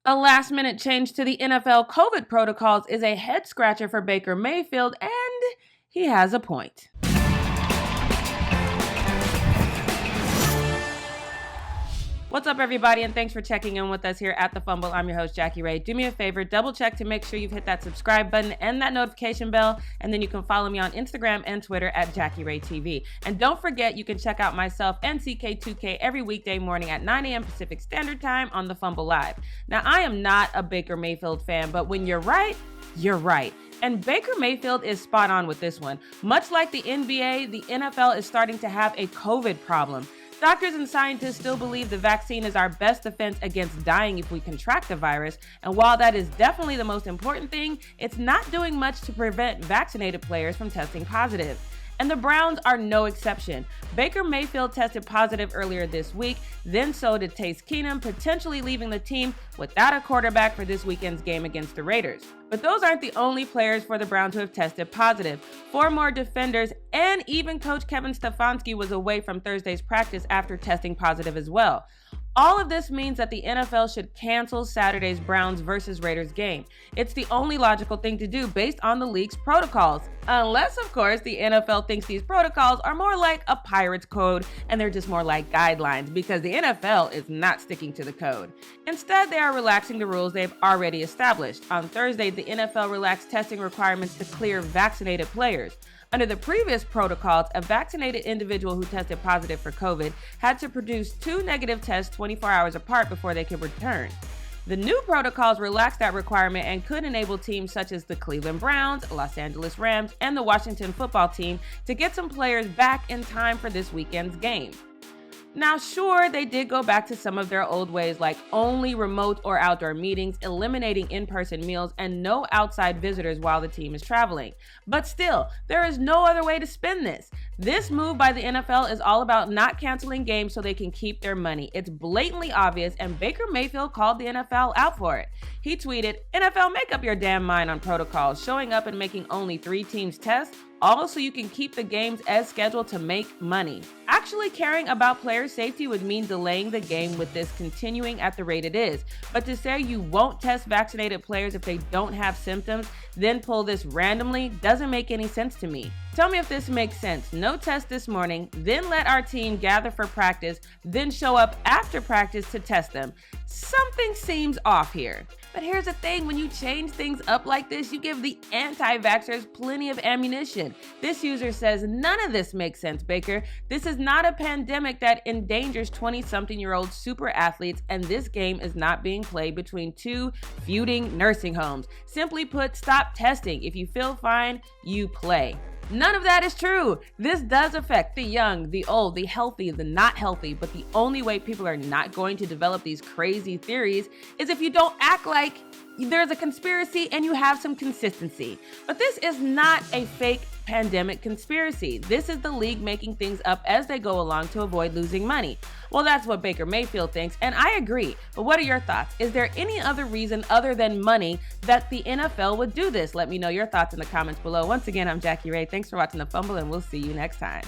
A last-minute change to the NFL COVID protocols is a head-scratcher for Baker Mayfield, and he has a point. What's up, everybody, and thanks for checking in with us here at The Fumble. I'm your host, Jackie Ray. Do me a favor, double check to make sure you've hit that subscribe button and that notification bell, and then you can follow me on Instagram and Twitter at Jackie Ray TV. And don't forget, you can check out myself and CK2K every weekday morning at 9 a.m. Pacific Standard Time on The Fumble Live. Now, I am not a Baker Mayfield fan, but when you're right, you're right. And Baker Mayfield is spot on with this one. Much like the NBA, the NFL is starting to have a COVID problem. Doctors and scientists still believe the vaccine is our best defense against dying if we contract the virus, and while that is definitely the most important thing, it's not doing much to prevent vaccinated players from testing positive. And the Browns are no exception. Baker Mayfield tested positive earlier this week, then so did Case Keenum, potentially leaving the team without a quarterback for this weekend's game against the Raiders. But those aren't the only players for the Browns who have tested positive. 4 more defenders and even coach Kevin Stefanski was away from Thursday's practice after testing positive as well. All of this means that the NFL should cancel Saturday's Browns versus Raiders game. It's the only logical thing to do based on the league's protocols. Unless, of course, the NFL thinks these protocols are more like a pirate's code and they're just more like guidelines, because the NFL is not sticking to the code. Instead, they are relaxing the rules they've already established. On Thursday, the NFL relaxed testing requirements to clear vaccinated players. Under the previous protocols, a vaccinated individual who tested positive for COVID had to produce 2 negative tests 24 hours apart before they could return. The new protocols relaxed that requirement and could enable teams such as the Cleveland Browns, Los Angeles Rams, and the Washington football team to get some players back in time for this weekend's game. Now, sure, they did go back to some of their old ways, like only remote or outdoor meetings, eliminating in-person meals, and no outside visitors while the team is traveling. But still, there is no other way to spin this. This move by the NFL is all about not canceling games so they can keep their money. It's blatantly obvious, and Baker Mayfield called the NFL out for it. He tweeted, "NFL, make up your damn mind on protocols, showing up and making only 3 teams test, all so you can keep the games as scheduled to make money. Actually caring about player safety would mean delaying the game with this continuing at the rate it is. But to say you won't test vaccinated players if they don't have symptoms, then pull this randomly, doesn't make any sense to me. Tell me if this makes sense. No test this morning, then let our team gather for practice, then show up after practice to test them. Something seems off here." But here's the thing, when you change things up like this, you give the anti-vaxxers plenty of ammunition. This user says, "None of this makes sense, Baker. This is not a pandemic that endangers 20-something-year-old super athletes, and this game is not being played between 2 feuding nursing homes. Simply put, stop testing. If you feel fine, you play." None of that is true. This does affect the young, the old, the healthy, the not healthy, but the only way people are not going to develop these crazy theories is if you don't act like there's a conspiracy and you have some consistency. But this is not a fake pandemic conspiracy. This is the league making things up as they go along to avoid losing money. Well, that's what Baker Mayfield thinks, and I agree. But what are your thoughts? Is there any other reason other than money that the NFL would do this? Let me know your thoughts in the comments below. Once again, I'm Jackie Ray. Thanks for watching The Fumble, and we'll see you next time.